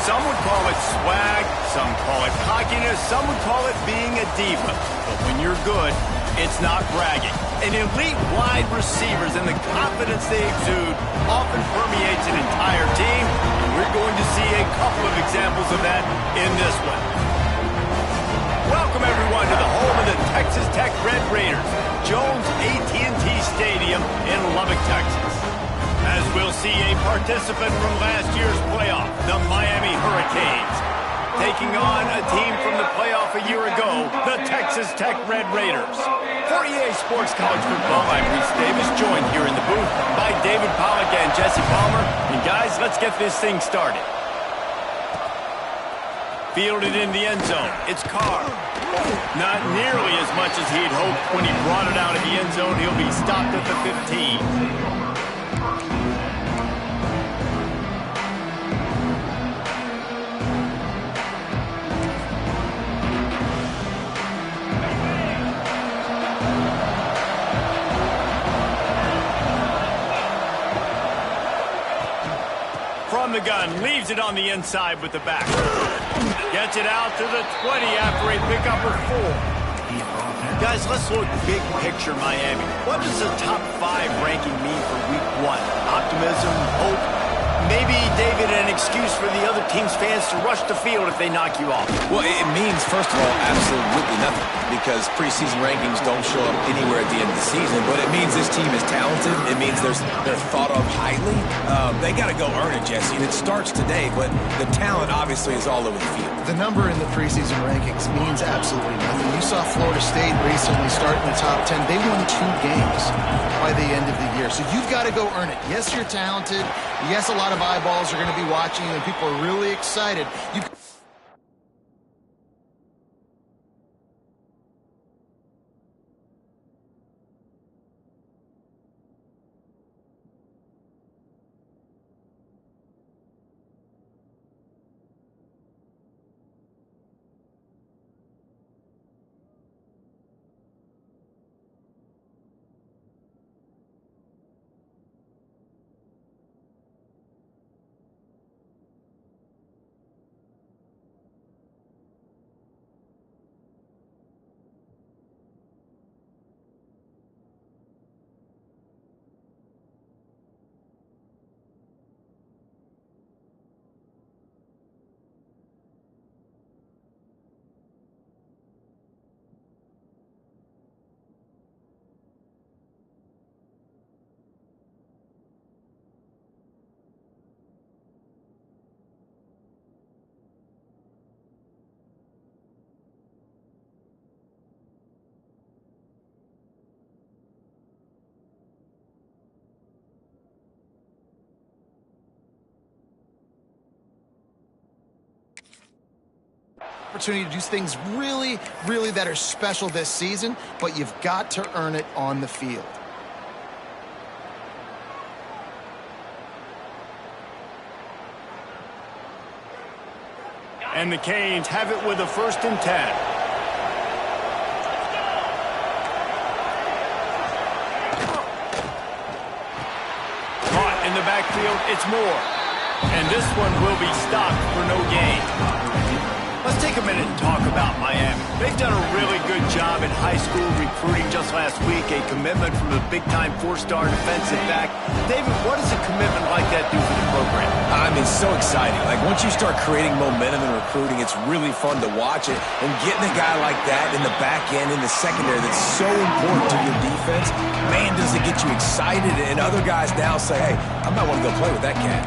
Some would call it swag, some call it cockiness, some would call it being a diva. But when you're good, it's not bragging. And elite wide receivers and the confidence they exude often permeates an entire team, and we're going to see a couple of examples of that in this one. Welcome, everyone, to the home of the Texas Tech Red Raiders, Jones AT&T Stadium in Lubbock, Texas. As we'll see a participant from last year's playoff, the Miami Hurricanes, taking on a team from the playoff a year ago, the Texas Tech Red Raiders. For EA Sports College Football, I'm Reese Davis, joined here in the booth by David Pollack and Jesse Palmer. And guys, let's get this thing started. Fielded in the end zone, it's Carr. Not nearly as much as he'd hoped when he brought it out of the end zone. He'll be stopped at the 15. From the gun, leaves it on the inside with the back. Gets it out to the 20 after a pickup of 4. Guys, let's look big picture Miami. What does the top 5 ranking mean for week 1? Optimism, hope? Maybe, David, an excuse for the other team's fans to rush the field if they knock you off. Well, it means, first of all, absolutely nothing, because preseason rankings don't show up anywhere at the end of the season, but it means this team is talented. It means they're thought of highly. They got to go earn it, Jesse, and it starts today, but the talent obviously is all over the field. The number in the preseason rankings means absolutely nothing. You saw Florida State recently start in the top 10. They won 2 games by the end of the year, so you've got to go earn it. Yes, you're talented. Yes, a lot of eyeballs are going to be watching, and people are really excited. Opportunity to do things really that are special this season, but you've got to earn it on the field. And the Canes have it with a 1st and 10. Caught in the backfield, it's Moore. And this one will be stopped for no gain. Let's take a minute and talk about Miami. They've done a really good job in high school recruiting. Just last week, a commitment from a big-time 4-star defensive back. David, what does a commitment like that do for the program? I mean, so exciting. Like, once you start creating momentum in recruiting, it's really fun to watch it. And getting a guy like that in the back end, in the secondary, that's so important to your defense, man, does it get you excited. And other guys now say, hey, I might want to go play with that cat.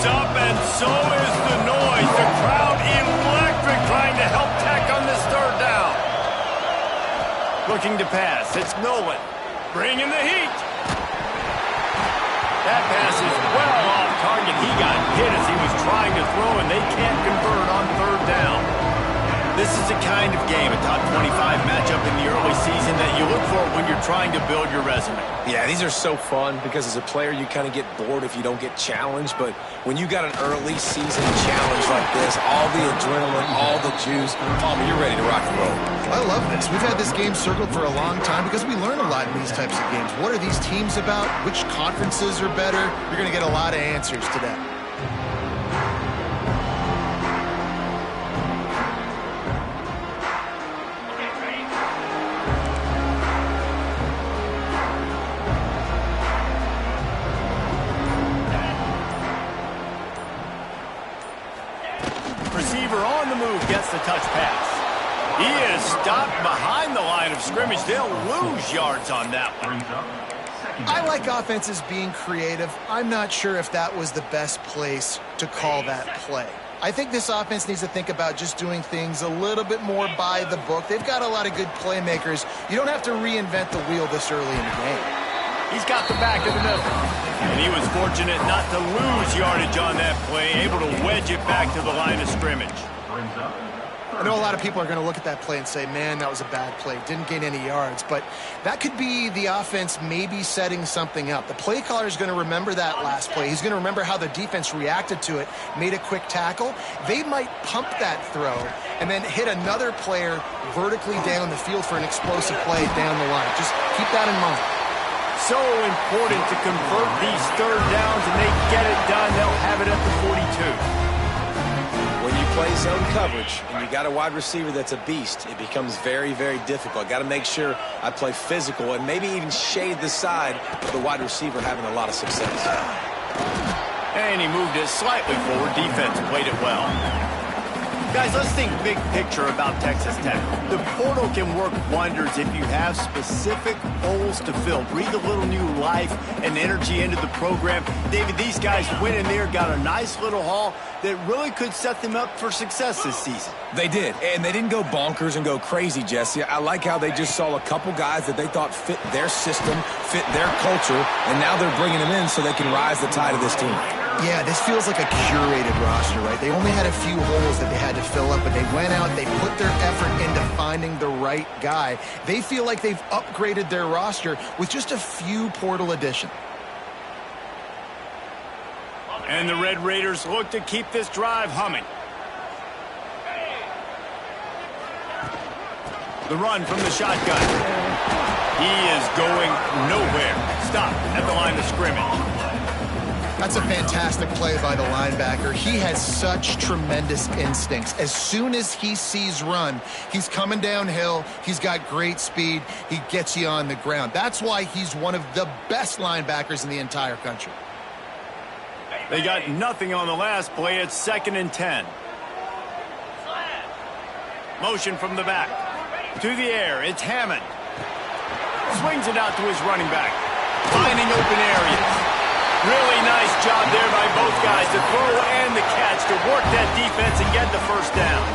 Up, and so is the noise. The crowd electric, trying to help Tech on this 3rd down. Looking to pass, it's Nolan. Bringing the heat. That pass is well off target. He got hit as he was trying to throw, and they can't convert on 3rd down. This is the kind of game, a top 25 matchup in the early season, that you look for when you're you're trying to build your resume. Yeah, these are so fun because as a player, you kind of get bored if you don't get challenged. But when you got an early season challenge like this, all the adrenaline, all the juice, Palmer, you're ready to rock and roll. I love this. We've had this game circled for a long time because we learn a lot in these types of games. What are these teams about? Which conferences are better? You're going to get a lot of answers today. Receiver on the move gets the touch pass. He is stopped behind the line of scrimmage. They'll lose yards on that one. I like offenses being creative. I'm not sure if that was the best place to call that play. I think this offense needs to think about just doing things a little bit more by the book. They've got a lot of good playmakers. You don't have to reinvent the wheel this early in the game. He's got the back of the middle. And he was fortunate not to lose yardage on that play, able to wedge it back to the line of scrimmage. I know a lot of people are going to look at that play and say, man, that was a bad play. Didn't gain any yards. But that could be the offense maybe setting something up. The play caller is going to remember that last play. He's going to remember how the defense reacted to it, made a quick tackle. They might pump that throw and then hit another player vertically down the field for an explosive play down the line. Just keep that in mind. So important to convert these third downs, and they get it done. They'll have it at the 42. When you play zone coverage and you got a wide receiver that's a beast, it becomes very, very difficult. Got to make sure I play physical and maybe even shade the side of the wide receiver having a lot of success. And he moved it slightly forward. Defense played it well. Guys, let's think big picture about Texas Tech. The portal can work wonders if you have specific holes to fill. Breathe a little new life and energy into the program. David, these guys went in there, got a nice little haul that really could set them up for success this season. They did, and they didn't go bonkers and go crazy, Jesse. I like how they just saw a couple guys that they thought fit their system, fit their culture, and now they're bringing them in so they can rise the tide of this team. Yeah, this feels like a curated roster, right? They only had a few holes that they had to fill up, but they went out, they put their effort into finding the right guy. They feel like they've upgraded their roster with just a few portal additions. And the Red Raiders look to keep this drive humming. The run from the shotgun. He is going nowhere. Stop at the line of scrimmage. That's a fantastic play by the linebacker. He has such tremendous instincts. As soon as he sees run, he's coming downhill. He's got great speed. He gets you on the ground. That's why he's one of the best linebackers in the entire country. They got nothing on the last play. It's 2nd and 10. Motion from the back. To the air. It's Hammond. Swings it out to his running back. Finding open areas. Really nice job there by both guys to throw and the catch to work that defense and get the first down.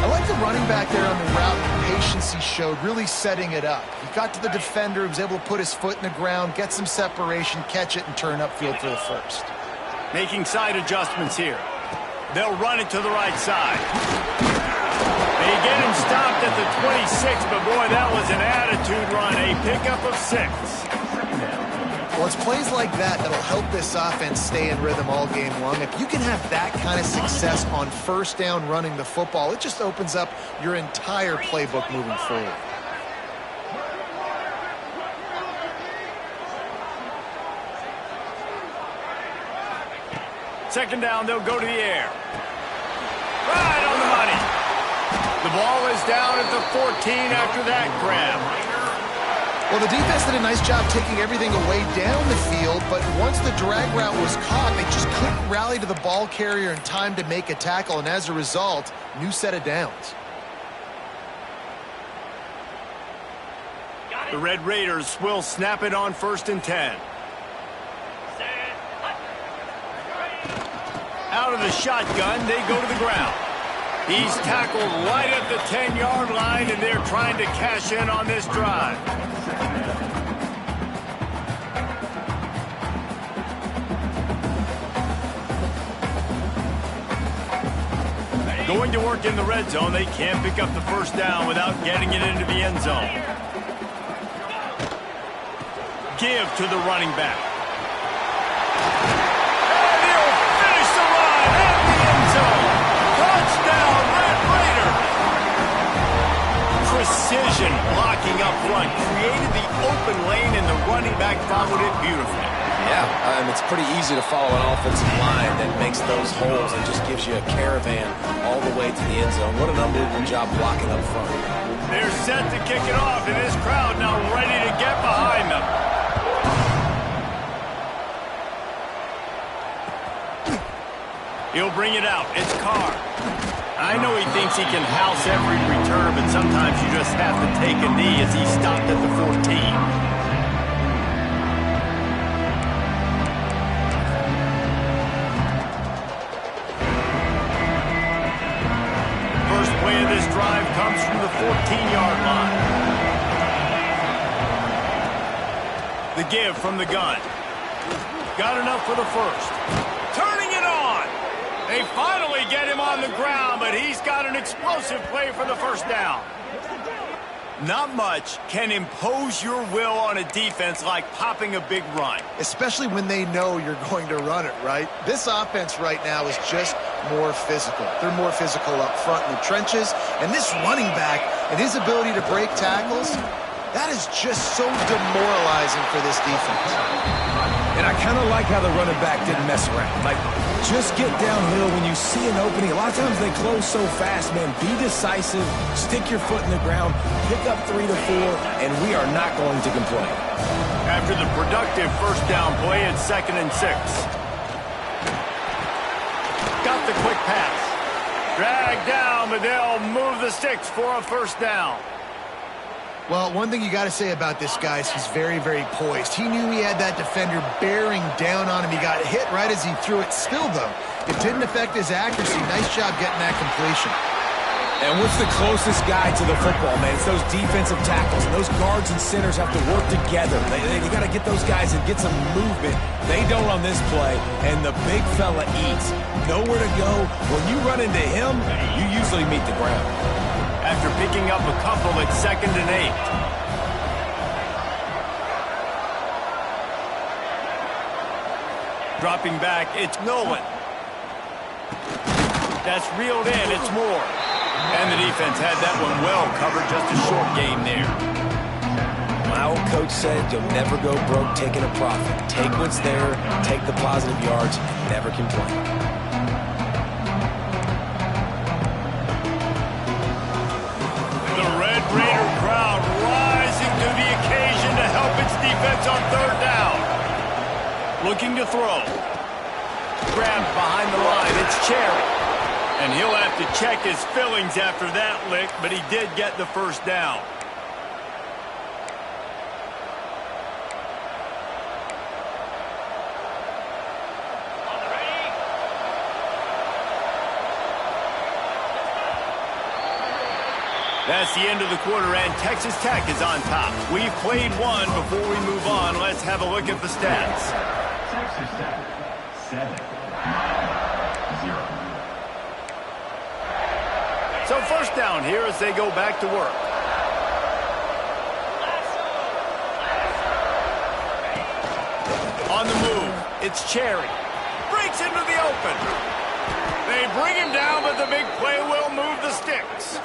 I like the running back there on the route, the patience he showed, really setting it up. He got to the defender, was able to put his foot in the ground, get some separation, catch it, and turn upfield for the first. Making side adjustments here. They'll run it to the right side. They get him stopped at the 26, but boy, that was an attitude run. A pickup of 6. Well, it's plays like that that'll help this offense stay in rhythm all game long. If you can have that kind of success on first down running the football, it just opens up your entire playbook moving forward. Second down, they'll go to the air. Right on the money. The ball is down at the 14 after that grab. Well, the defense did a nice job taking everything away down the field, but once the drag route was caught, they just couldn't rally to the ball carrier in time to make a tackle, and as a result, new set of downs. The Red Raiders will snap it on 1st and 10. Out of the shotgun, they go to the ground. He's tackled right at the 10-yard line, and they're trying to cash in on this drive. Going to work in the red zone, they can't pick up the first down without getting it into the end zone. give to the running back. And he'll finish the run at the end zone. Touchdown, Red Raider. Precision blocking up front created the open lane, and the running back followed it beautifully. Yeah, it's pretty easy to follow an offensive line that makes those holes and just gives you a caravan all the way to the end zone. What an unbelievable job blocking up front. They're set to kick it off, and this crowd now ready to get behind them. He'll bring it out. It's Carr. I know he thinks he can house every return, but sometimes you just have to take a knee as he stopped at the 14. This drive comes from the 14-yard line. The give from the gun. Got enough for the first. Turning it on. They finally get him on the ground, but he's got an explosive play for the first down. Not much can impose your will on a defense like popping a big run. Especially when they know you're going to run it, right? This offense right now is just more physical. They're more physical up front in the trenches. And this running back and his ability to break tackles, that is just so demoralizing for this defense. And I kind of like how the running back didn't mess around. Like, just get downhill when you see an opening. A lot of times they close so fast, man. Be decisive, stick your foot in the ground, pick up 3 to 4, and we are not going to complain. After the productive first down play, it's 2nd and 6. Got the quick pass. Dragged down, but they'll move the sticks for a first down. Well, one thing you got to say about this guy is he's very, very poised. He knew he had that defender bearing down on him. He got hit right as he threw it. Still, though, it didn't affect his accuracy. Nice job getting that completion. And what's the closest guy to the football, man? It's those defensive tackles. And those guards and centers have to work together. They got to get those guys and get some movement. They don't on this play, and the big fella eats. Nowhere to go. When you run into him, you usually meet the ground. After picking up a couple, it's 2nd and 8. Dropping back, it's Nolan. That's reeled in, it's Moore. And the defense had that one well covered, just a short game there. My old coach said you'll never go broke taking a profit. Take what's there, take the positive yards, never complain. Raider crowd rising to the occasion to help its defense on 3rd down. Looking to throw. Grabbed behind the line. It's Cherry. And he'll have to check his fillings after that lick, but he did get the first down. That's the end of the quarter, and Texas Tech is on top. We've played one. Before we move on, let's have a look at the stats. Texas Tech, 7-0. So first down here as they go back to work. On the move, it's Cherry. Breaks into the open. They bring him down, but the big play will move the sticks.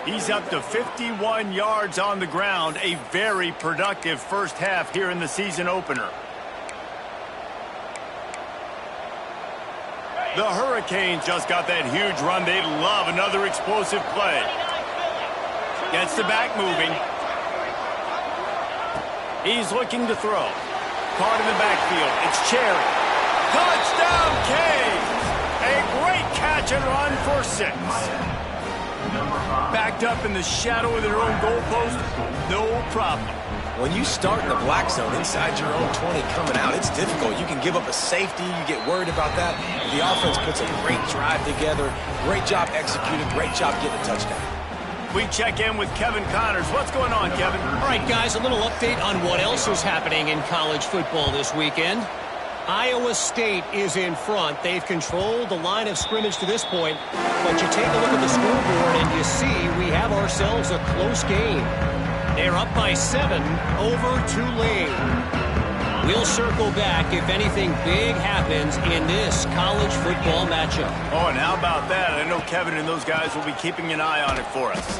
He's up to 51 yards on the ground, a very productive first half here in the season opener. The Hurricanes just got that huge run. They'd love another explosive play. Gets the back moving. He's looking to throw. Caught in the backfield. It's Cherry. Touchdown, Canes! A great catch and run for 6. Backed up in the shadow of their own goalpost, no problem. When you start in the black zone inside your own 20 coming out, it's difficult. You can give up a safety. You get worried about that. The offense puts a great drive together. Great job executing. Great job getting a touchdown. We check in with Kevin Connors. What's going on, Kevin? All right, guys, a little update on what else is happening in college football this weekend. Iowa State is in front. They've controlled the line of scrimmage to this point. But you take a look at the scoreboard and you see we have ourselves a close game. They're up by 7 over Tulane. We'll circle back if anything big happens in this college football matchup. Oh, and how about that? I know Kevin and those guys will be keeping an eye on it for us.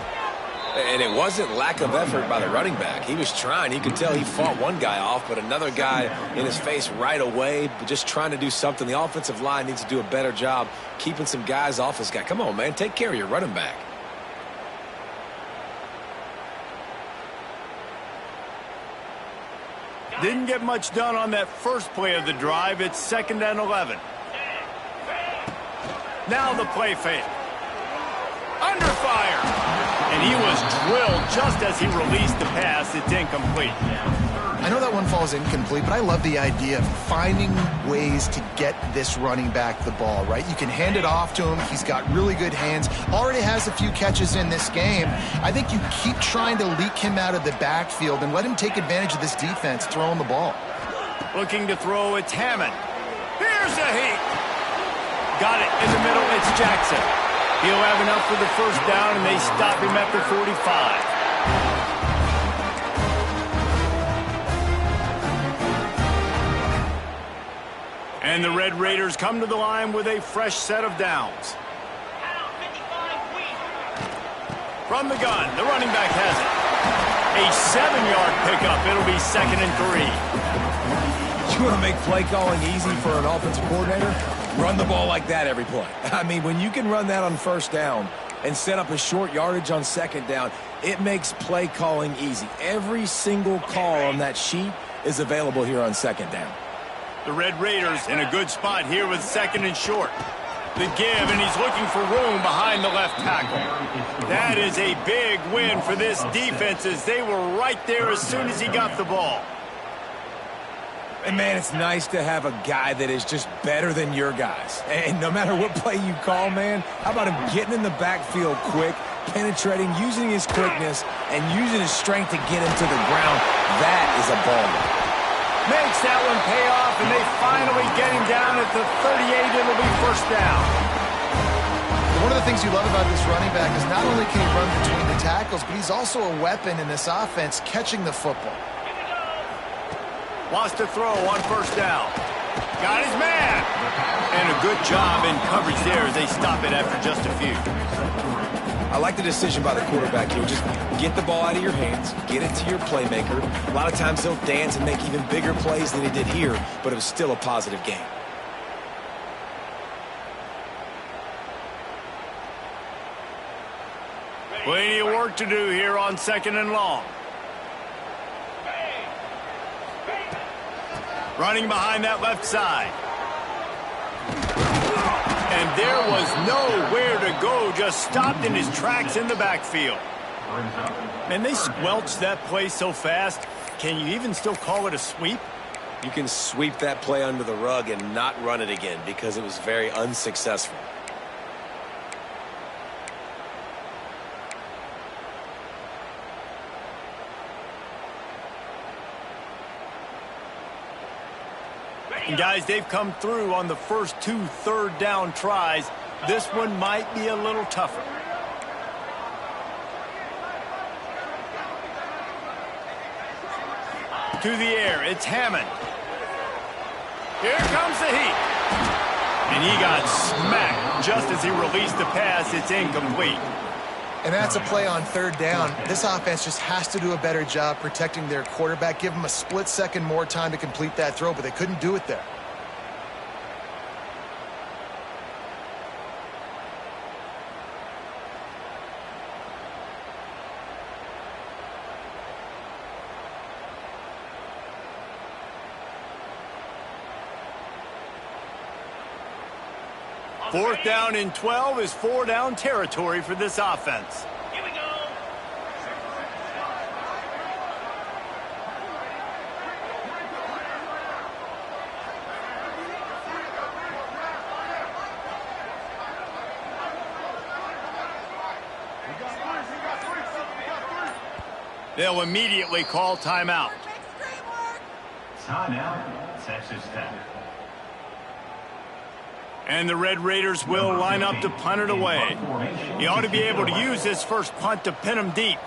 And it wasn't lack of effort by the running back. He was trying. You could tell he fought one guy off, but another guy in his face right away, just trying to do something. The offensive line needs to do a better job keeping some guys off this guy. Come on, man. Take care of your running back. Didn't get much done on that first play of the drive. It's 2nd and 11. Now the play fake. Under fire. And he was drilled just as he released the pass. It's incomplete. I know that one falls incomplete, but I love the idea of finding ways to get this running back the ball, right? You can hand it off to him. He's got really good hands. Already has a few catches in this game. I think you keep trying to leak him out of the backfield and let him take advantage of this defense throwing the ball. Looking to throw, it's Hammond. Here's a heat. Got it in the middle. It's Jackson. He'll have enough for the first down, and they stop him at the 45. And the Red Raiders come to the line with a fresh set of downs. From the gun, the running back has it. A 7-yard pickup. It'll be 2nd and 3. You want to make play calling easy for an offensive coordinator? Run the ball like that every play. I mean, when you can run that on first down and set up a short yardage on 2nd down, it makes play calling easy. Every single call on that sheet is available here on 2nd down. The Red Raiders in a good spot here with 2nd and short. The give, and he's looking for room behind the left tackle. That is a big win for this defense as they were right there as soon as he got the ball. And, man, it's nice to have a guy that is just better than your guys. And no matter what play you call, man, how about him getting in the backfield quick, penetrating, using his quickness, and using his strength to get him to the ground. That is a baller. Makes that one pay off, and they finally get him down at the 38. It'll be first down. One of the things you love about this running back is not only can he run between the tackles, but he's also a weapon in this offense catching the football. Wants to throw on first down. Got his man. And a good job in coverage there as they stop it after just a few. I like the decision by the quarterback here. Just get the ball out of your hands, get it to your playmaker. A lot of times he'll dance and make even bigger plays than he did here, but it was still a positive game. Plenty of work to do here on 2nd and long. Running behind that left side. And there was nowhere to go, just stopped in his tracks in the backfield. And they squelched that play so fast, can you even still call it a sweep? You can sweep that play under the rug and not run it again because it was very unsuccessful. And guys, they've come through on the first 2 third-down tries. This one might be a little tougher. To the air, it's Hammond. Here comes the heat. And he got smacked just as he released the pass. It's incomplete. And that's a play on 3rd down. This offense just has to do a better job protecting their quarterback. Give him a split second more time to complete that throw, but they couldn't do it there. Fourth down and 12 is 4-down territory for this offense. Here we go. They'll immediately call timeout. Timeout, Texas Tech. And the Red Raiders will line up to punt it away. He ought to be able to use this first punt to pin him deep.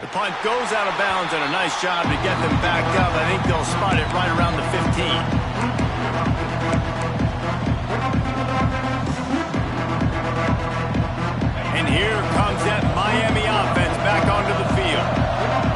The punt goes out of bounds, and a nice job to get them back up. I think they'll spot it right around the 15. And here comes that Miami offense back onto the field.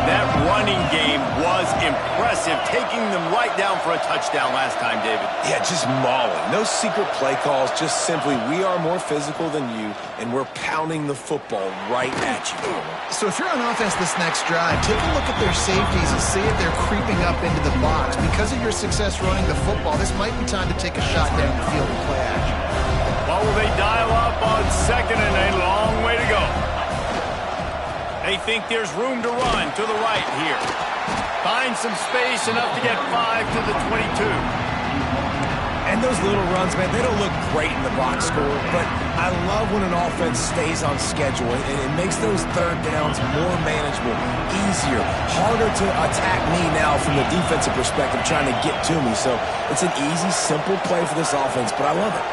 That running game was impressive, taking them right down for a touchdown last time, David. Yeah, just mauling. No secret play calls, just simply we are more physical than you, and we're pounding the football right at you. So if you're on offense this next drive, take a look at their safeties and see if they're creeping up into the box. Because of your success running the football, this might be time to take a shot down the field and play action. Well, will they dial up on second and a long way to go? They think there's room to run to the right here. Find some space, enough to get 5 to the 22. And those little runs, man, they don't look great in the box score, but I love when an offense stays on schedule, and it makes those third downs more manageable, easier, harder to attack me now from the defensive perspective trying to get to me. So it's an easy, simple play for this offense, but I love it.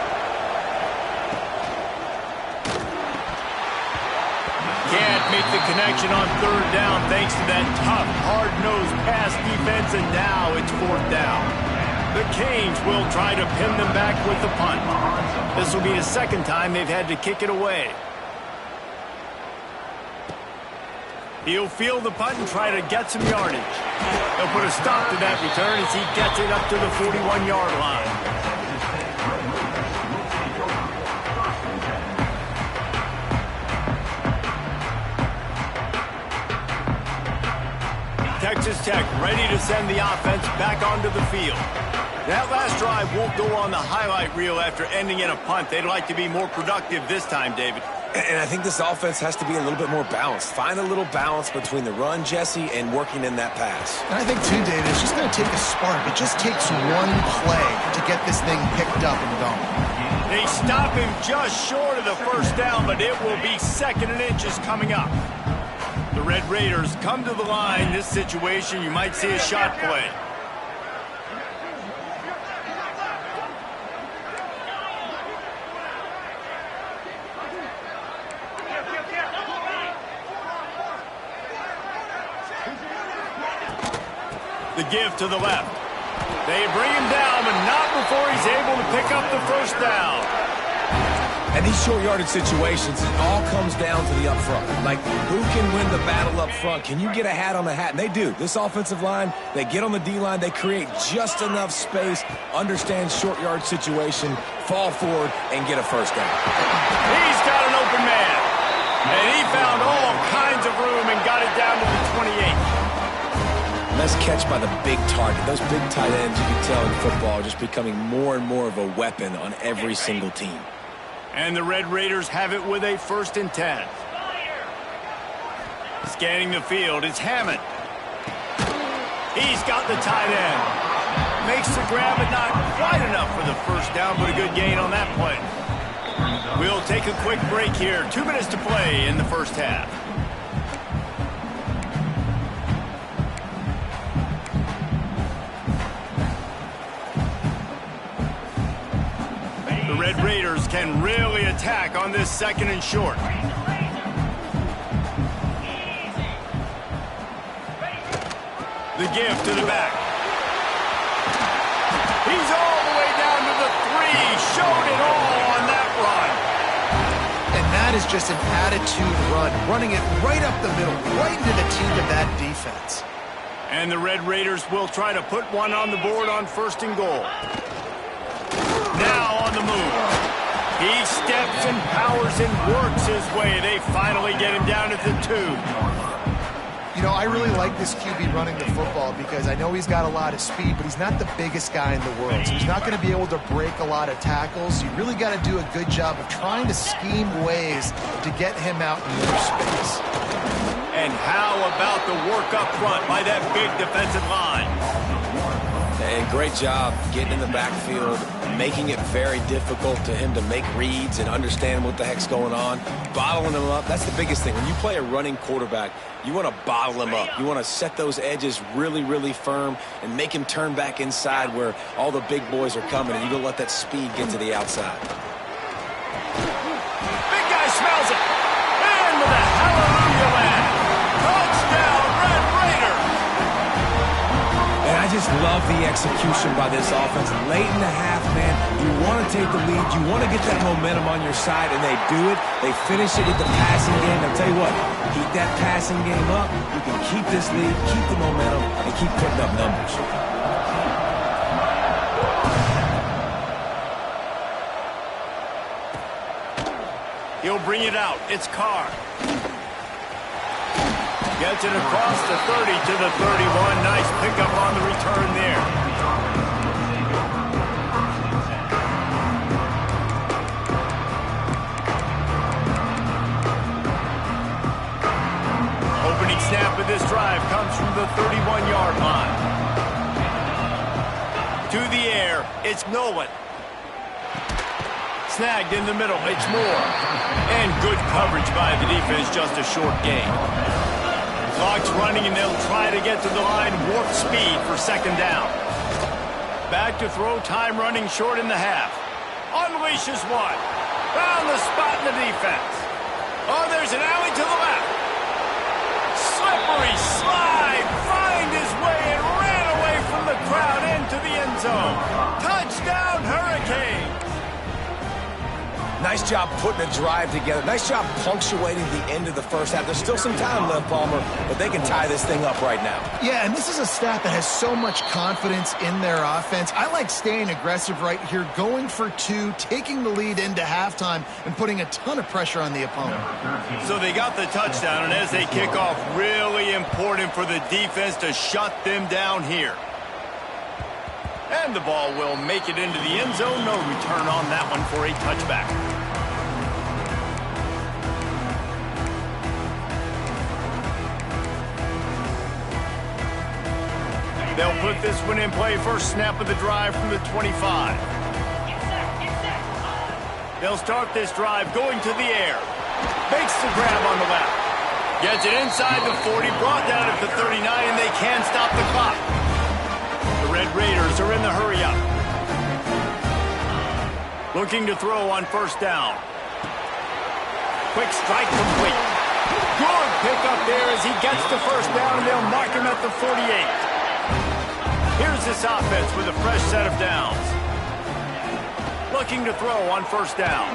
Can't make the connection on third down thanks to that tough, hard-nosed pass defense, and now it's fourth down. The Canes will try to pin them back with the punt. This will be the second time they've had to kick it away. He'll field the punt and try to get some yardage. He'll put a stop to that return as he gets it up to the 41-yard line. Texas Tech ready to send the offense back onto the field. That last drive won't go on the highlight reel after ending in a punt. They'd like to be more productive this time, David. And I think this offense has to be a little bit more balanced. Find a little balance between the run, Jesse, and working in that pass. And I think, too, David, it's just going to take a spark. It just takes one play to get this thing picked up and going. They stop him just short of the first down, but it will be second and inches coming up. The Red Raiders come to the line. This situation, you might see a shot play. The give to the left. They bring him down, but not before he's able to pick up the first down. And these short yardage situations, it all comes down to the up front. Like, who can win the battle up front? Can you get a hat on the hat? And they do. This offensive line, they get on the D-line, they create just enough space, understand short yard situation, fall forward, and get a first down. He's got an open man. And he found all kinds of room and got it down to the 28. Nice catch by the big target. Those big tight ends, you can tell in football, are just becoming more and more of a weapon on every single team. And the Red Raiders have it with a 1st and 10. Scanning the field, it's Hammond. He's got the tight end. Makes the grab, but not quite enough for the first down, but a good gain on that play. We'll take a quick break here. 2 minutes to play in the first half. The Red Raiders can really attack on this 2nd and short. The give to the back. He's all the way down to the 3. Showed it all on that run. And that is just an attitude run, running it right up the middle, right into the teeth of that defense. And the Red Raiders will try to put one on the board on 1st and goal. Now on the move. He steps and powers and works his way. They finally get him down at the 2. You know, I really like this QB running the football because I know he's got a lot of speed, but he's not the biggest guy in the world. So he's not going to be able to break a lot of tackles. You really got to do a good job of trying to scheme ways to get him out in more space. And how about the work up front by that big defensive line? And great job getting in the backfield, making it very difficult to him to make reads and understand what the heck's going on, bottling him up. That's the biggest thing. When you play a running quarterback, you want to bottle him up. You want to set those edges really, really firm and make him turn back inside where all the big boys are coming, and you don't let that speed get to the outside. Big guy smells it. And with a hallelujah land. Touchdown! love the execution by this offense. Late in the half, man, you want to take the lead. You want to get that momentum on your side, and they do it. They finish it with the passing game. I'll tell you what, keep that passing game up. You can keep this lead, keep the momentum, and keep putting up numbers. He'll bring it out. It's Carr. Gets it across the 30 to the 31. Nice pickup on the return there. Opening snap of this drive comes from the 31-yard line. To the air, it's Nolan. Snagged in the middle, it's Moore. And good coverage by the defense, just a short gain. Clock's running, and they'll try to get to the line warp speed for second down. Back to throw, time running short in the half. Unleashes one. Found the spot in the defense. Oh, there's an alley to the left. Slippery slide. Find his way and ran away from the crowd into the end zone. Touchdown, Hurricanes. Nice job putting a drive together. Nice job punctuating the end of the first half. There's still some time left, Palmer, but they can tie this thing up right now. Yeah, and this is a staff that has so much confidence in their offense. I like staying aggressive right here, going for two, taking the lead into halftime, and putting a ton of pressure on the opponent. So they got the touchdown, and as they kick off, really important for the defense to shut them down here. And the ball will make it into the end zone. No return on that one for a touchback. They'll put this one in play. First snap of the drive from the 25. They'll start this drive going to the air. Makes the grab on the left. Gets it inside the 40, brought down at the 39, and they can't stop the clock. The Red Raiders are in the hurry-up. Looking to throw on first down. Quick strike complete. Good pickup there as he gets the first down, and they'll mark him at the 48. Here's this offense with a fresh set of downs. Looking to throw on first down.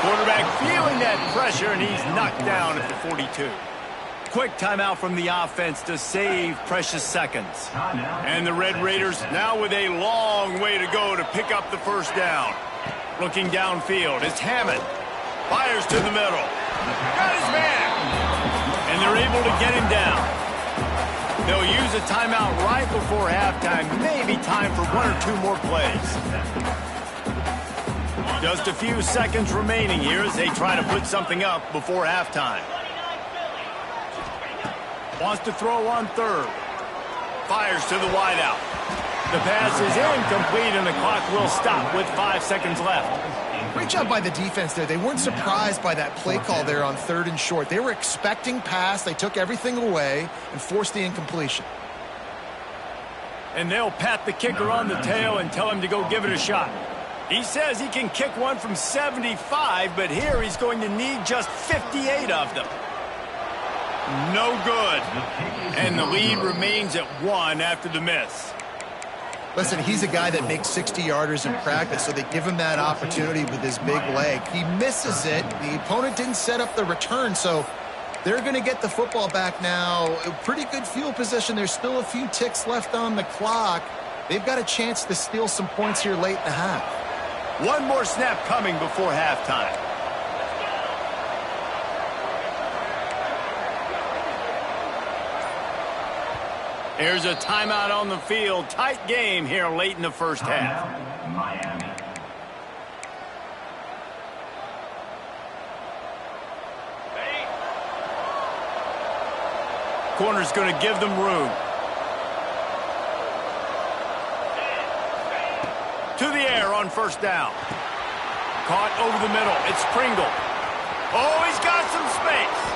Quarterback feeling that pressure, and he's knocked down at the 42. Quick timeout from the offense to save precious seconds. And the Red Raiders now with a long way to go to pick up the first down. Looking downfield, it's Hammond. Fires to the middle. Got his man. And they're able to get him down. They'll use a timeout right before halftime. Maybe time for one or two more plays. Just a few seconds remaining here as they try to put something up before halftime. Wants to throw on third. Fires to the wideout. The pass is incomplete, and the clock will stop with 5 seconds left. Great job by the defense there. They weren't surprised by that play call there on third and short. They were expecting pass. They took everything away and forced the incompletion. And they'll pat the kicker on the tail and tell him to go give it a shot. He says he can kick one from 75, but here he's going to need just 58 of them. No good. And the lead remains at 1 after the miss. Listen, he's a guy that makes 60-yarders in practice, so they give him that opportunity with his big leg. He misses it. The opponent didn't set up the return, so they're going to get the football back now. A pretty good field position. There's still a few ticks left on the clock. They've got a chance to steal some points here late in the half. One more snap coming before halftime. Here's a timeout on the field. Tight game here late in the first half. Miami. Corner's going to give them room. To the air on first down. Caught over the middle. It's Pringle. Oh, he's got some space.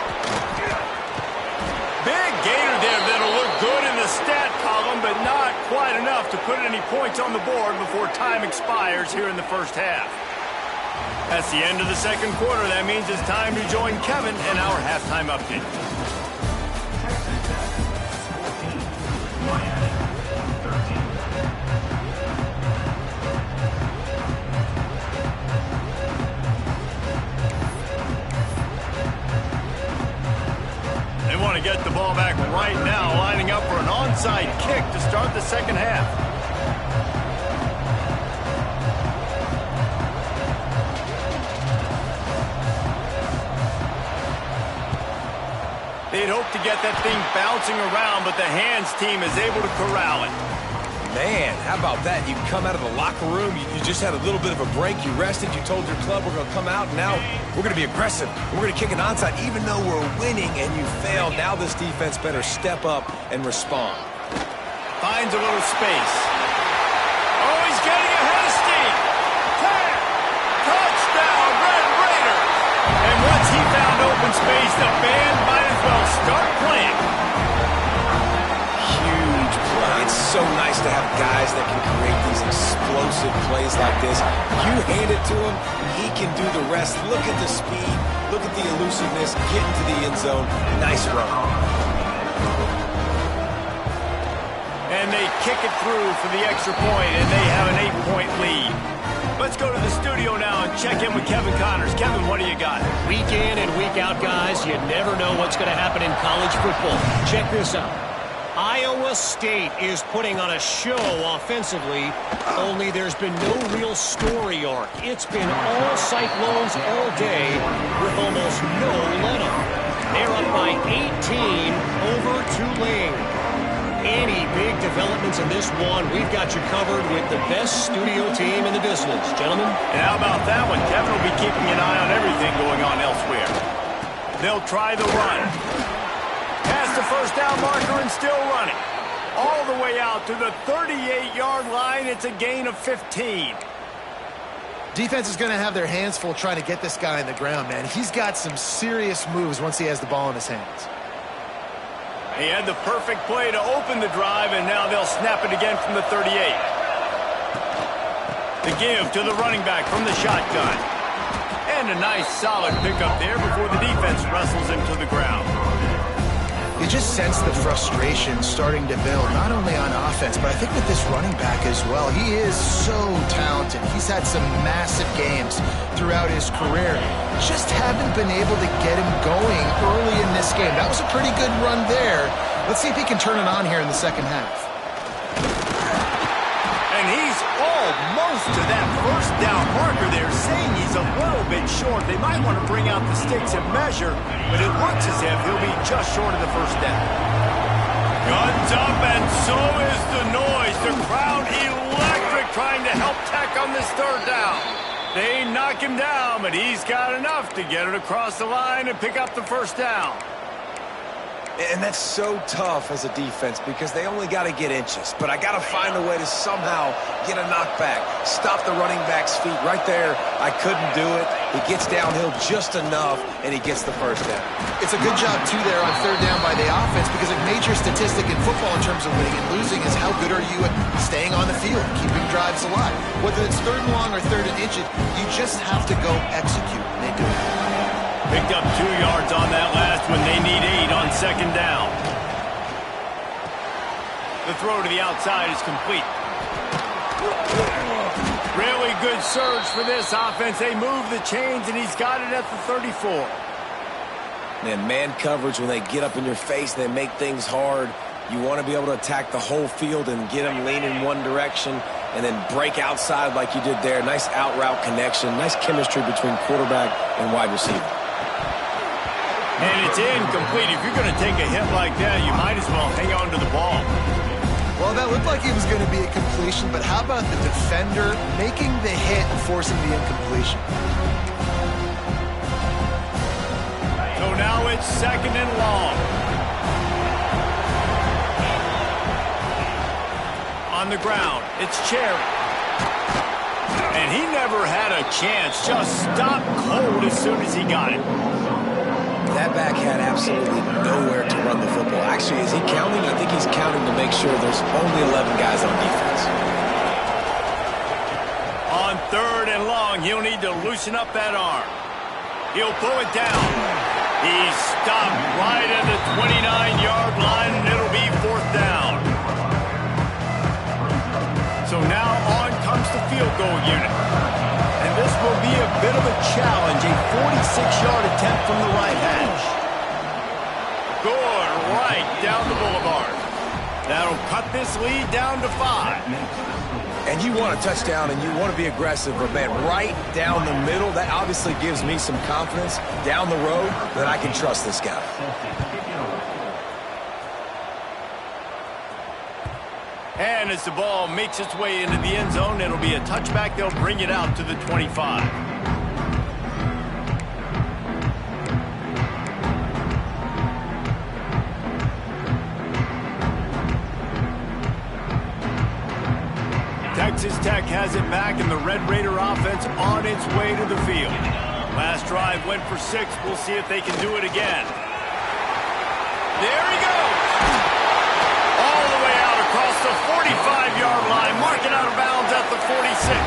Big gainer there that'll look good in the stat column, but not quite enough to put any points on the board before time expires here in the first half. That's the end of the second quarter. That means it's time to join Kevin in our halftime update. Texas 14, Miami 13. ball back right now, lining up for an onside kick to start the second half. They'd hope to get that thing bouncing around, but the hands team is able to corral it. Man, how about that? You come out of the locker room, you just had a little bit of a break, you rested, you told your club we're going to come out, and now we're going to be aggressive. We're going to kick an onside, even though we're winning and you failed. Now this defense better step up and respond. Finds a little space. Oh, he's getting ahead of steam. Touchdown, Red Raiders. And once he found open space, the band might as well start playing. Huge play. It's so nice to have guys that can create these explosive plays like this. You hand it to him, he can do the rest. Look at the speed. Look at the elusiveness. Get into the end zone. Nice run. And they kick it through for the extra point, and they have an 8-point lead. Let's go to the studio now and check in with Kevin Connors. Kevin, what do you got? Week in and week out, guys, you never know what's going to happen in college football. Check this out. Iowa State is putting on a show offensively, only there's been no real story arc. It's been all Cyclones all day with almost no let-up. They're up by 18 over Tulane. Any big developments in this one, we've got you covered with the best studio team in the business. Gentlemen? And how about that one? Kevin will be keeping an eye on everything going on elsewhere. They'll try the run. Past the first down marker and still running. All the way out to the 38-yard line. It's a gain of 15. Defense is going to have their hands full trying to get this guy on the ground, man. He's got some serious moves once he has the ball in his hands. He had the perfect play to open the drive, and now they'll snap it again from the 38. The give to the running back from the shotgun. And a nice solid pickup there before the defense wrestles him to the ground. You just sense the frustration starting to build, not only on offense, but I think with this running back as well. He is so talented. He's had some massive games throughout his career. Just haven't been able to get him going early in this game. That was a pretty good run there. Let's see if he can turn it on here in the second half. And he's almost to that first down marker there, saying he's a little bit short. They might want to bring out the sticks and measure, but it looks as if he'll be just short of the first down. Guns up, and so is the noise. The crowd electric, trying to help Tech on this third down. They knock him down, but he's got enough to get it across the line and pick up the first down. And that's so tough as a defense because they only got to get inches. But I got to find a way to somehow get a knockback, stop the running back's feet right there. I couldn't do it. He gets downhill just enough, and he gets the first down. It's a good job, too, there on third down by the offense because a major statistic in football in terms of winning and losing is how good are you at staying on the field, keeping drives alive. Whether it's third and long or third and inches, you just have to go execute, and they do it. Picked up 2 yards on that last one. They need 8 on second down. The throw to the outside is complete. Really good surge for this offense. They move the chains, and he's got it at the 34. Man coverage, when they get up in your face and they make things hard, you want to be able to attack the whole field and get them leaning one direction and then break outside like you did there. Nice out route connection, nice chemistry between quarterback and wide receiver. And it's incomplete. If you're going to take a hit like that, you might as well hang on to the ball. Well, that looked like it was going to be a completion, but how about the defender making the hit and forcing the incompletion? So now it's second and long. On the ground, it's Cherry. And he never had a chance. Just stopped cold as soon as he got it. That back had absolutely nowhere to run the football. Actually, is he counting? I think he's counting to make sure there's only 11 guys on defense. On third and long, he'll need to loosen up that arm. He'll pull it down. He's stopped right at the 29-yard line, and it'll be fourth down. So now on comes the field goal unit. And this will be a bit of a challenge, a 46-yard attempt from the right hash. Good right the boulevard. That'll cut this lead down to 5. And you want a touchdown and you want to be aggressive, but man, right down the middle, that obviously gives me some confidence down the road that I can trust this guy. And as the ball makes its way into the end zone, it'll be a touchback. They'll bring it out to the 25. Texas Tech has it back, and the Red Raider offense on its way to the field. Last drive went for 6. We'll see if they can do it again. There he goes! All the way out across the 45-yard line, marking out of bounds at the 46.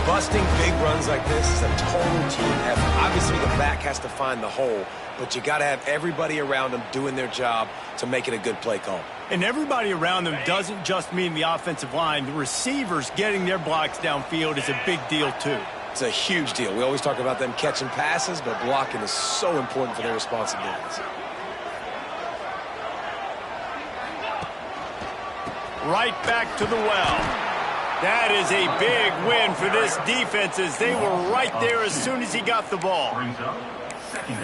Busting big runs like this is a total team effort. Obviously, the back has to find the hole, but you got to have everybody around them doing their job to make it a good play call. And everybody around them doesn't just mean the offensive line. The receivers getting their blocks downfield is a big deal, too. It's a huge deal. We always talk about them catching passes, but blocking is so important for their responsibilities. Right back to the well. That is a big win for this defense, as they were right there as soon as he got the ball.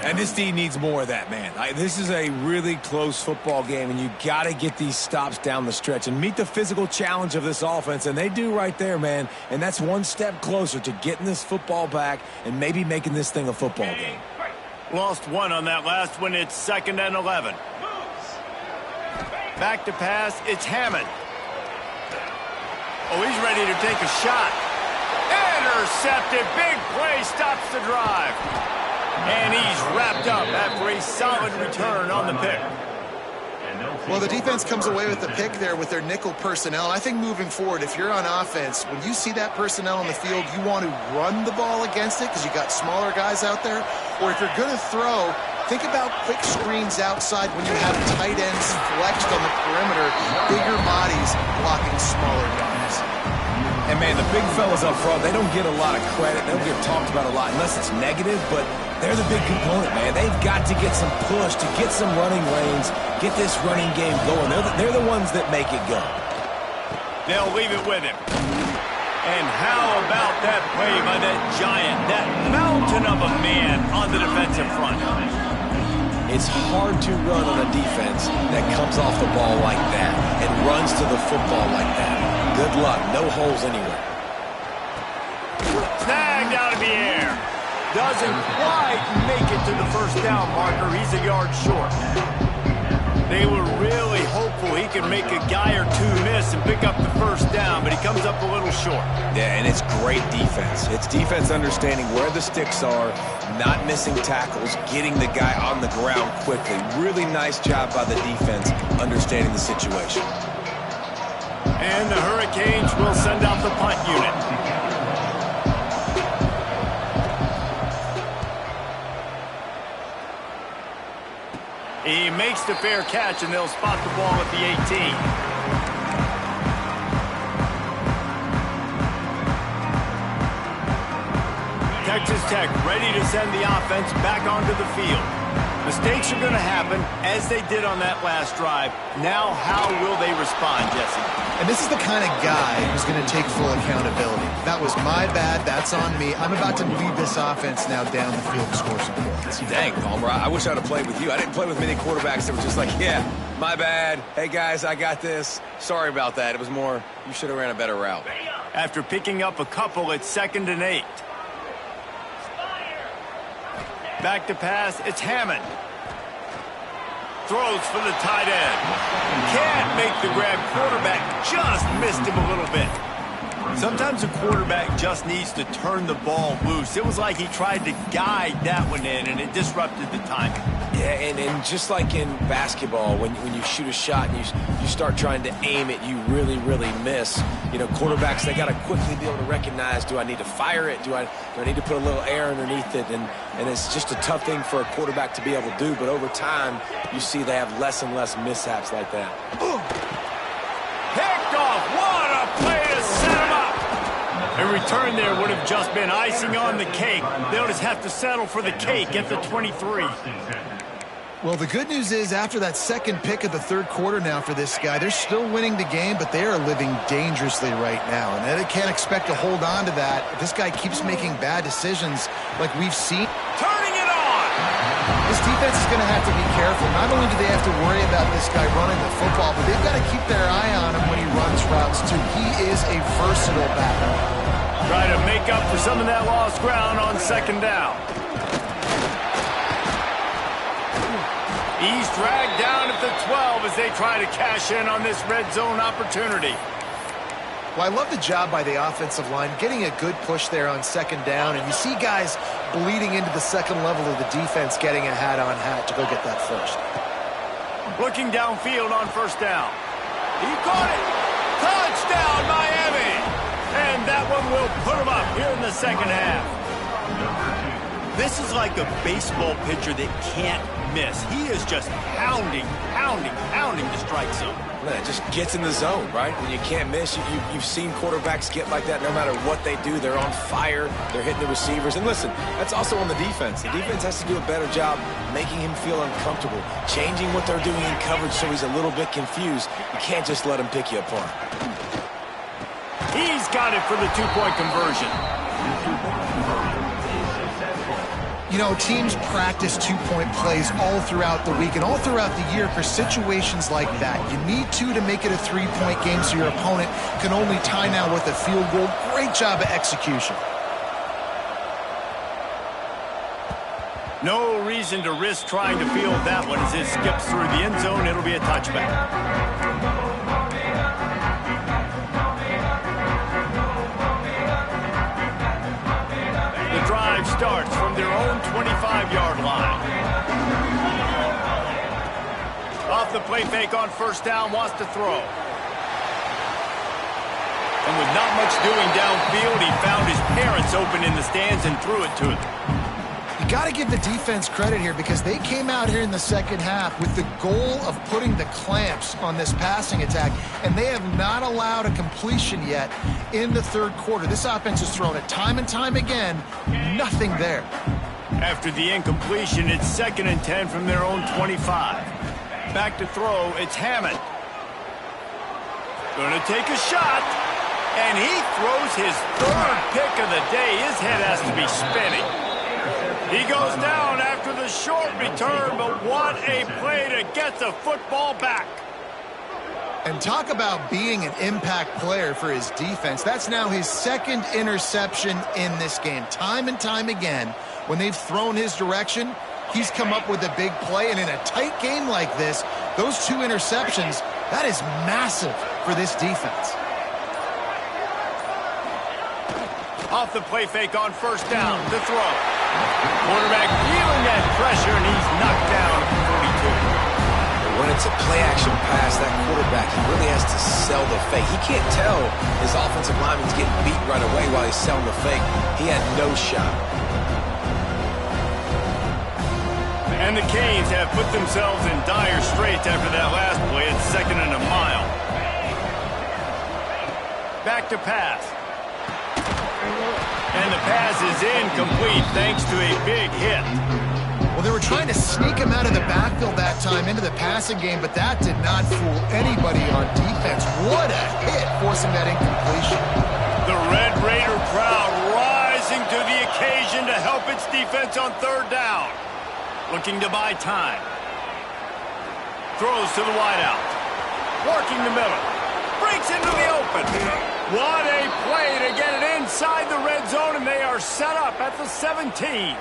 And this D needs more of that, man. This is a really close football game, and you got to get these stops down the stretch and meet the physical challenge of this offense, and they do right there, man. And that's one step closer to getting this football back and maybe making this thing a football game. Lost one on that last one. It's 2nd and 11. Back to pass. It's Hammond. Oh, he's ready to take a shot. Intercepted. Big play. Stops the drive. And he's wrapped up after a solid return on the pick. Well, the defense comes away with the pick there with their nickel personnel. I think moving forward, if you're on offense, when you see that personnel on the field, you want to run the ball against it because you got smaller guys out there. Or if you're going to throw, think about quick screens outside when you have tight ends flexed on the perimeter, bigger bodies blocking smaller guys. And, man, the big fellas up front, they don't get a lot of credit. They don't get talked about a lot unless it's negative, but they're the big component, man. They've got to get some push, to get some running lanes, get this running game going. They're the ones that make it go. They'll leave it with him. And how about that play by that giant, that mountain of a man on the defensive front? It's hard to run on a defense that comes off the ball like that and runs to the football like that. Good luck. No holes anywhere. Snagged out of the air. Doesn't quite make it to the first down marker. He's a yard short. They were really hopeful he could make a guy or two miss and pick up the first down, but he comes up a little short. Yeah, and it's great defense. It's defense understanding where the sticks are, not missing tackles, getting the guy on the ground quickly. Really nice job by the defense understanding the situation. And the Hurricanes will send out the punt unit. He makes the fair catch, and they'll spot the ball at the 18. Texas Tech ready to send the offense back onto the field. Mistakes are going to happen, as they did on that last drive. Now, how will they respond, Jesse? And this is the kind of guy who's going to take full accountability. That was my bad. That's on me. I'm about to lead this offense now down the field to score some points. Dang, Palmer, I wish I would have played with you. I didn't play with many quarterbacks that were just like, yeah, my bad. Hey, guys, I got this. Sorry about that. It was more, you should have ran a better route. After picking up a couple, it's 2nd and 8. Back to pass, it's Hammond. Throws for the tight end. Can't make the grab. Quarterback just missed him a little bit. Sometimes a quarterback just needs to turn the ball loose. It was like he tried to guide that one in, and it disrupted the timing. Yeah, and just like in basketball, when you shoot a shot and you start trying to aim it, you really, really miss. You know, quarterbacks, they got to quickly be able to recognize, do I need to fire it? Do I need to put a little air underneath it? And it's just a tough thing for a quarterback to be able to do. But over time, you see they have less and less mishaps like that. Picked off. What a play to set him up. A return there would have just been icing on the cake. They'll just have to settle for the cake at the 23. Well, the good news is after that second pick of the third quarter now for this guy, they're still winning the game, but they are living dangerously right now. And they can't expect to hold on to that if this guy keeps making bad decisions like we've seen. Turning it on! This defense is going to have to be careful. Not only do they have to worry about this guy running the football, but they've got to keep their eye on him when he runs routes, too. He is a versatile back. Try to make up for some of that lost ground on second down. He's dragged down at the 12 as they try to cash in on this red zone opportunity. Well, I love the job by the offensive line, getting a good push there on second down, and you see guys bleeding into the second level of the defense getting a hat-on-hat to go get that first. Looking downfield on first down. He caught it! Touchdown, Miami! And that one will put him up here in the second half. This is like a baseball pitcher that can't miss. He is just pounding the strike zone. Man, it just gets in the zone, right? When you can't miss, you've seen quarterbacks get like that no matter what they do. They're on fire. They're hitting the receivers. And listen, that's also on the defense. The defense has to do a better job making him feel uncomfortable, changing what they're doing in coverage so he's a little bit confused. You can't just let him pick you apart. He's got it for the two-point conversion. You know, teams practice two-point plays all throughout the week and all throughout the year for situations like that. You need to make it a three-point game so your opponent can only tie now with a field goal. Great job of execution. No reason to risk trying to field that one as it skips through the end zone. It'll be a touchback. Starts from their own 25-yard line. Off the play fake on first down, wants to throw. And with not much doing downfield, he found his parents open in the stands and threw it to them. You got to give the defense credit here because they came out here in the second half with the goal of putting the clamps on this passing attack, and they have not allowed a completion yet in the third quarter. This offense has thrown it time and time again. Nothing there. After the incompletion, it's 2nd and 10 from their own 25. Back to throw, it's Hammond. Gonna take a shot, and he throws his third pick of the day. His head has to be spinning. He goes down after the short return, but what a play to get the football back. And talk about being an impact player for his defense. That's now his second interception in this game. Time and time again, when they've thrown his direction, he's come up with a big play. And in a tight game like this, those two interceptions, that is massive for this defense. Off the play fake on first down, the throw. Quarterback feeling that pressure, and he's knocked down at the 42. When it's a play-action pass, that quarterback, he really has to sell the fake. He can't tell his offensive lineman's getting beat right away while he's selling the fake. He had no shot. And the Canes have put themselves in dire straits after that last play. It's 2nd and a mile. Back to pass. And the pass is incomplete thanks to a big hit. Well, they were trying to sneak him out of the backfield that time into the passing game, but that did not fool anybody on defense. What a hit, forcing that incompletion. The Red Raider crowd rising to the occasion to help its defense on third down. Looking to buy time. Throws to the wideout. Working the middle. Breaks into the open. What a play to get it inside the red zone, and they are set up at the 17.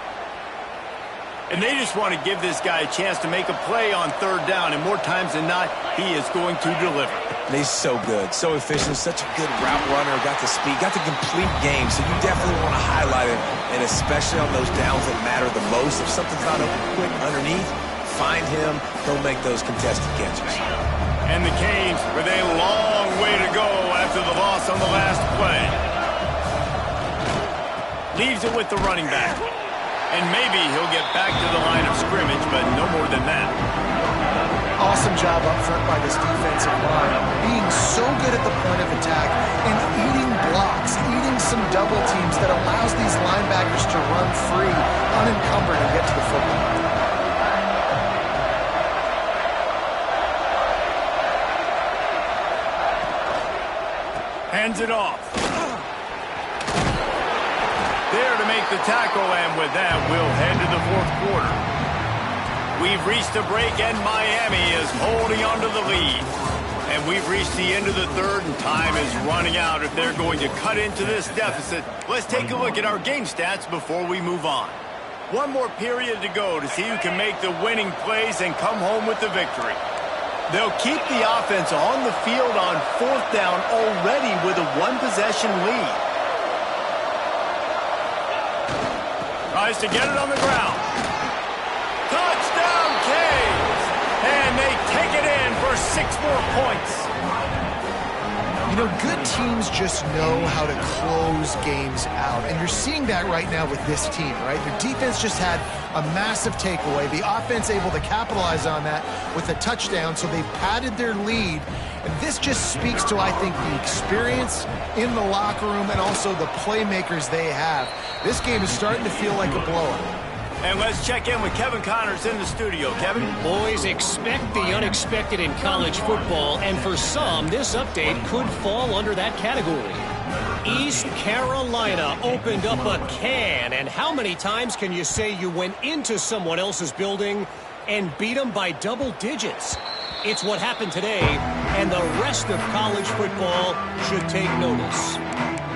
And they just want to give this guy a chance to make a play on third down, and more times than not, he is going to deliver. And he's so good, so efficient, such a good route runner, got the speed, got the complete game, so you definitely want to highlight it, and especially on those downs that matter the most. If something's not open quick underneath, find him, he'll make those contested catches. And the Canes with a long way to go after the loss on the last play. Leaves it with the running back. And maybe he'll get back to the line of scrimmage, but no more than that. Awesome job up front by this defensive line, being so good at the point of attack and eating blocks, eating some double teams that allows these linebackers to run free, unencumbered, and get to the football. Hands it off. There to make the tackle, and with that, we'll head to the fourth quarter. We've reached a break, and Miami is holding on to the lead. And we've reached the end of the third, and time is running out if they're going to cut into this deficit. Let's take a look at our game stats before we move on. One more period to go to see who can make the winning plays and come home with the victory. They'll keep the offense on the field on fourth down already with a one-possession lead. Tries to get it on the ground. Touchdown, Canes! And they take it in for 6 more points. You know, good teams just know how to close games out. And you're seeing that right now with this team, right? Their defense just had a massive takeaway. The offense able to capitalize on that with a touchdown, so they've padded their lead. And this just speaks to, I think, the experience in the locker room and also the playmakers they have. This game is starting to feel like a blowout. And let's check in with Kevin Connors in the studio. Kevin? Boys, expect the unexpected in college football, and for some, this update could fall under that category. East Carolina opened up a can, and how many times can you say you went into someone else's building and beat them by double digits? It's what happened today, and the rest of college football should take notice.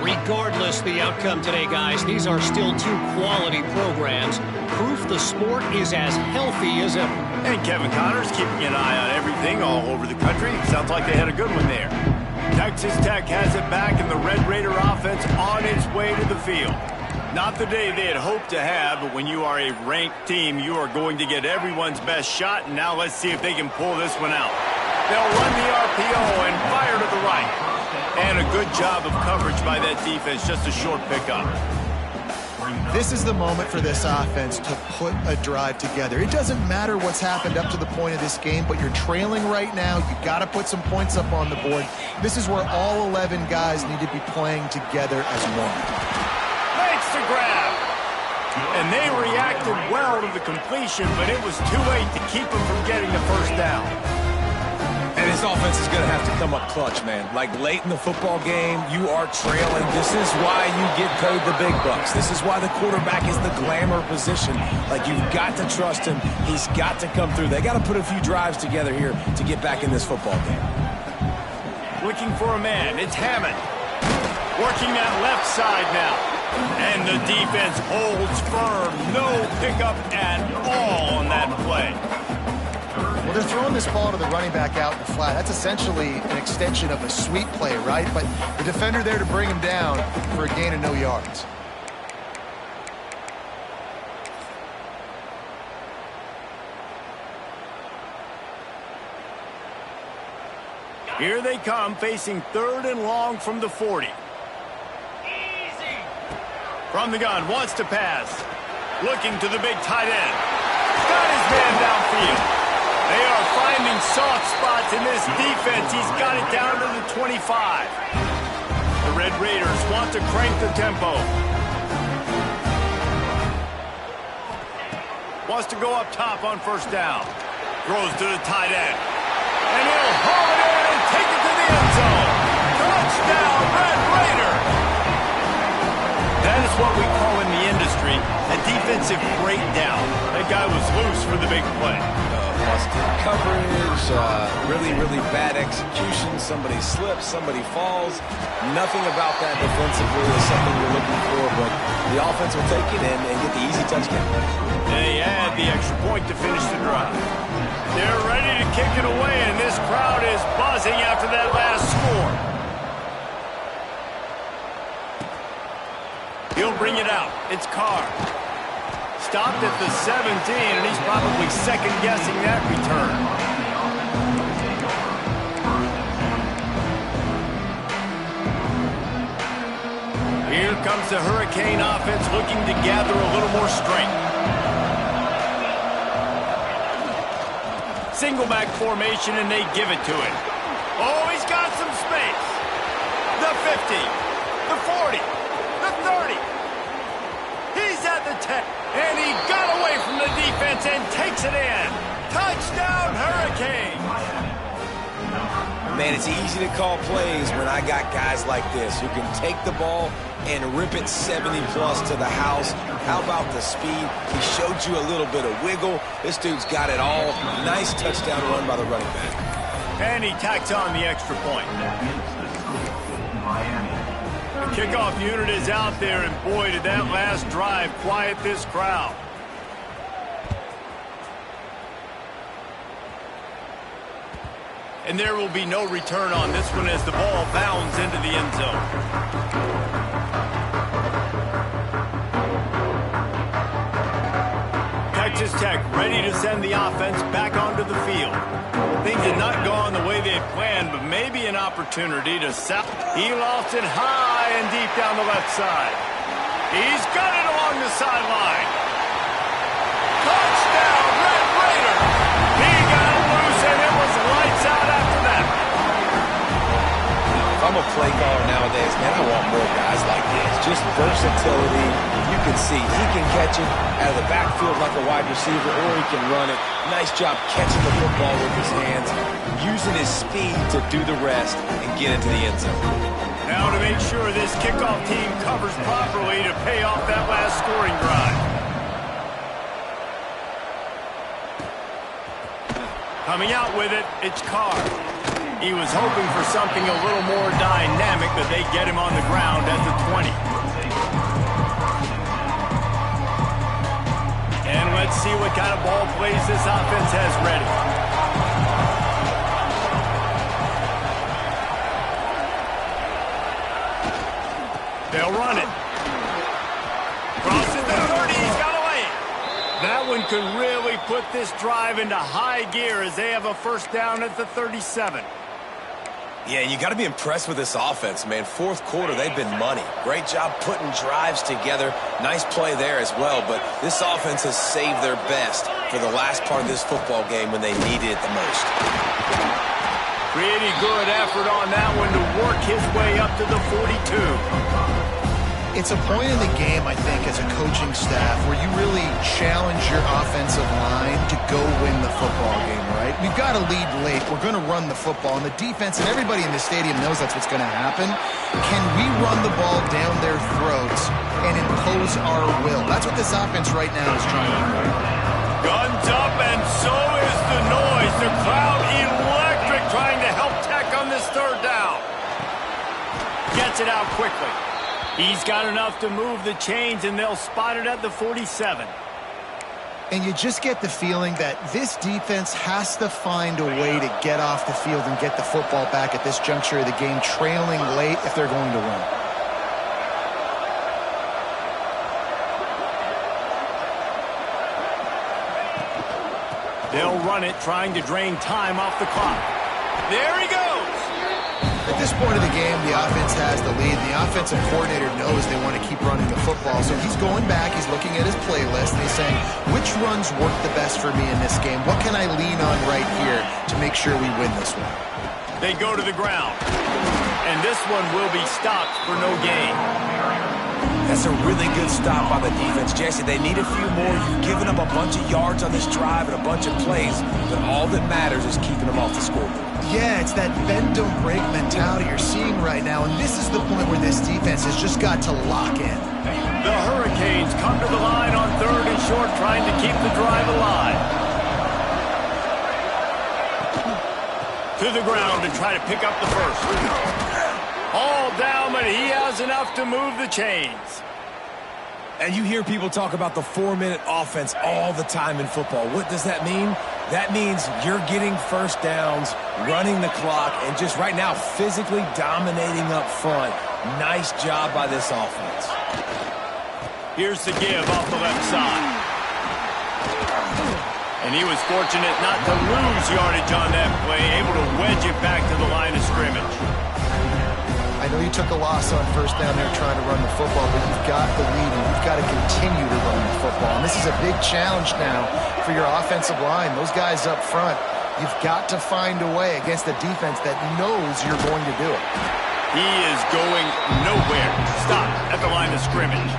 Regardless the outcome today, guys, these are still 2 quality programs. Proof the sport is as healthy as ever. And Kevin Connors keeping an eye on everything all over the country. Sounds like they had a good one there. Texas Tech has it back, and the Red Raider offense on its way to the field. Not the day they had hoped to have, but when you are a ranked team, you are going to get everyone's best shot, and now let's see if they can pull this one out. They'll run the RPO and fire to the right. And a good job of coverage by that defense, just a short pickup. This is the moment for this offense to put a drive together. It doesn't matter what's happened up to the point of this game, but you're trailing right now. You've got to put some points up on the board. This is where all 11 guys need to be playing together as one. Makes the grab. And they reacted well to the completion, but it was too late to keep them from getting the first down. And his offense is going to have to come up clutch, man. Like late in the football game, you are trailing. This is why you get paid the big bucks. This is why the quarterback is the glamour position. Like, you've got to trust him. He's got to come through. They got to put a few drives together here to get back in this football game. Looking for a man. It's Hammond. Working that left side now. And the defense holds firm. No pickup at all on that play. Well, they're throwing this ball to the running back out in the flat. That's essentially an extension of a sweep play, right? But the defender there to bring him down for a gain of no yards. Here they come, facing 3rd and long from the 40. From the gun, wants to pass. Looking to the big tight end. Got his man downfield. They are finding soft spots in this defense. He's got it down to the 25. The Red Raiders want to crank the tempo. Wants to go up top on first down. Throws to the tight end. And he'll haul it in and take it to the end zone. Touchdown, Red Raiders! That is what we call in the industry a defensive breakdown. That guy was loose for the big play. Busted coverage, really, really bad execution. Somebody slips, somebody falls. Nothing about that defensively is something you're looking for, but the offense will take it and get the easy touchdown. They add the extra point to finish the drive. They're ready to kick it away, and this crowd is buzzing after that last score. He'll bring it out. It's Carr. Stopped at the 17, and he's probably second-guessing that return. Here comes the Hurricane offense looking to gather a little more strength. Single back formation, and they give it to him. Oh, he's got some space. The 50, the 40, the 30. He's at the 10, and he got away from the defense and takes it in. Touchdown, Hurricanes. Man, it's easy to call plays when I got guys like this who can take the ball and rip it 70-plus to the house. How about the speed? He showed you a little bit of wiggle. This dude's got it all. Nice touchdown run by the running back. And he tacks on the extra point. The kickoff unit is out there, and boy, did that last drive quiet this crowd. And there will be no return on this one as the ball bounds into the end zone. Texas Tech ready to send the offense back onto the field. Things had not gone the way they had planned, but maybe an opportunity to sell. He lost it high and deep down the left side. He's got it along the sideline. Touchdown, Red Raider! He got it loose, and it was lights out after that. If I'm a play caller nowadays, man, I want more guys like this. Just versatility. You can see he can catch it out of the backfield like a wide receiver, or he can run it. Nice job catching the football with his hands, using his speed to do the rest and get into the end zone. Now to make sure this kickoff team covers properly to pay off that last scoring drive. Coming out with it, it's Carr. He was hoping for something a little more dynamic, but they get him on the ground at the 20. And let's see what kind of ball plays this offense has ready. They'll run it. Crosses the 30. He's got away. That one could really put this drive into high gear as they have a first down at the 37. Yeah, you got to be impressed with this offense, man. Fourth quarter, they've been money. Great job putting drives together. Nice play there as well, but this offense has saved their best for the last part of this football game when they needed it the most. Pretty good effort on that one to work his way up to the 42. It's a point in the game, I think, as a coaching staff where you really challenge your offensive line to go win the football game, right? We've got to lead late. We're going to run the football, and the defense and everybody in the stadium knows that's what's going to happen. Can we run the ball down their throats and impose our will? That's what this offense right now is trying to do. Guns up, and so is the noise. The crowd electric trying to help Tech on this third down. Gets it out quickly. He's got enough to move the chains, and they'll spot it at the 47. And you just get the feeling that this defense has to find a way to get off the field and get the football back at this juncture of the game, trailing late if they're going to win. They'll run it, trying to drain time off the clock. There he goes. At this point of the game, the offense has the lead. The offensive coordinator knows they want to keep running the football, so he's going back, he's looking at his playlist, and he's saying, which runs work the best for me in this game? What can I lean on right here to make sure we win this one? They go to the ground, and this one will be stopped for no gain. That's a really good stop by the defense, Jesse. They need a few more. You've given up a bunch of yards on this drive and a bunch of plays, but all that matters is keeping them off the scoreboard. Yeah, it's that bend don't break mentality you're seeing right now, and this is the point where this defense has just got to lock in. The Hurricanes come to the line on third and short, trying to keep the drive alive. To the ground and try to pick up the first. All down, but he has enough to move the chains. And you hear people talk about the 4-minute offense all the time in football. What does that mean? That means you're getting first downs, running the clock, and just right now physically dominating up front. Nice job by this offense. Here's the give off the left side. And he was fortunate not to lose yardage on that play, able to wedge it back to the line of scrimmage. I know you took a loss on first down there trying to run the football, but you've got the lead, and you've got to continue to run the football. And this is a big challenge now for your offensive line. Those guys up front, you've got to find a way against a defense that knows you're going to do it. He is going nowhere. Stop at the line of scrimmage.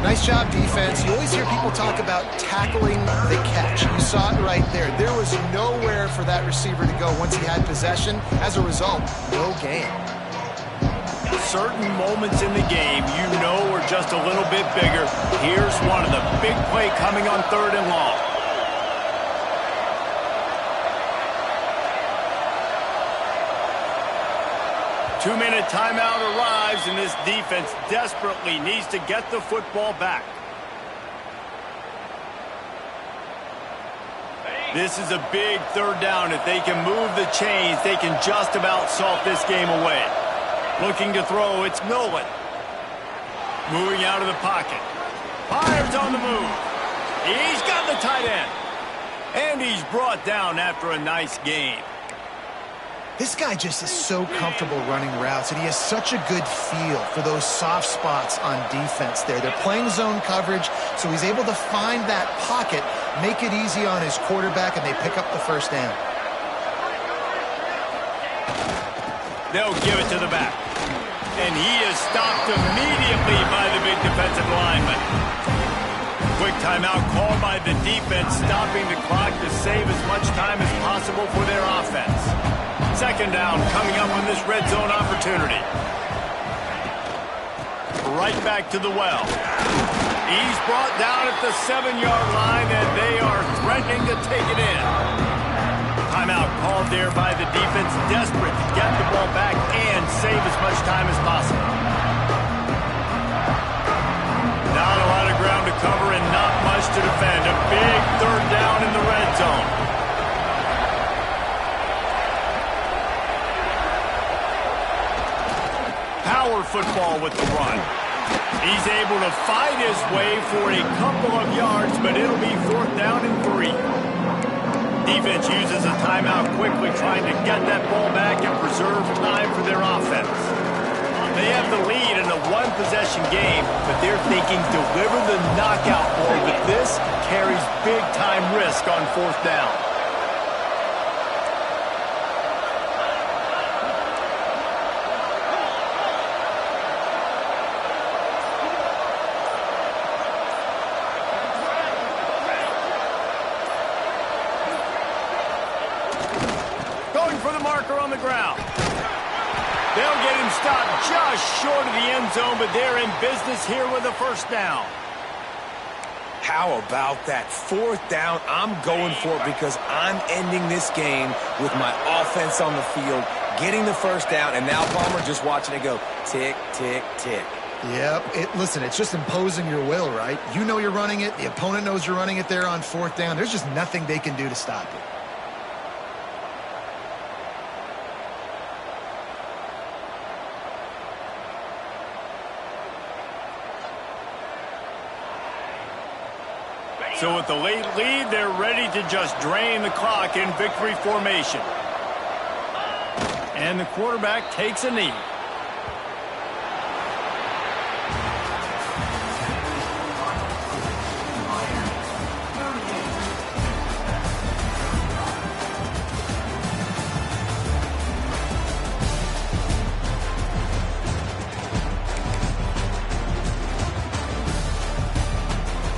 Nice job, defense. You always hear people talk about tackling the catch. You saw it right there. There was nowhere for that receiver to go once he had possession. As a result, no gain. Certain moments in the game you know are just a little bit bigger. Here's one of the big play coming on 3rd and long. Two-minute timeout arrives, and this defense desperately needs to get the football back. This is a big 3rd down. If they can move the chains, they can just about salt this game away. Looking to throw, it's Nolan. Moving out of the pocket. Fires on the move. He's got the tight end. And he's brought down after a nice gain. This guy just is so comfortable running routes, and he has such a good feel for those soft spots on defense there. They're playing zone coverage, so he's able to find that pocket, make it easy on his quarterback, and they pick up the 1st down. They'll give it to the back. And he is stopped immediately by the big defensive lineman. Quick timeout called by the defense, stopping the clock to save as much time as possible for their offense. 2nd down coming up on this red zone opportunity. Right back to the well. He's brought down at the 7-yard line, and they are threatening to take it in. Timeout called there by the defense, desperate to get the ball back and save as much time as possible. Not a lot of ground to cover and not much to defend. A big 3rd down in the red zone. Power football with the run. He's able to fight his way for a couple of yards, but it'll be 4th down and 3. Defense uses a timeout quickly, trying to get that ball back and preserve time for their offense. They have the lead in a 1-possession game, but they're thinking deliver the knockout ball, but this carries big-time risk on 4th down. On the ground. They'll get him stopped just short of the end zone, but they're in business here with a 1st down. How about that? 4th down, I'm going for it because I'm ending this game with my offense on the field, getting the 1st down, and now Palmer just watching it go tick, tick, tick. Yep. Listen, it's just imposing your will, right? You know you're running it. The opponent knows you're running it there on 4th down. There's just nothing they can do to stop it. So with the late lead, they're ready to just drain the clock in victory formation. And the quarterback takes a knee.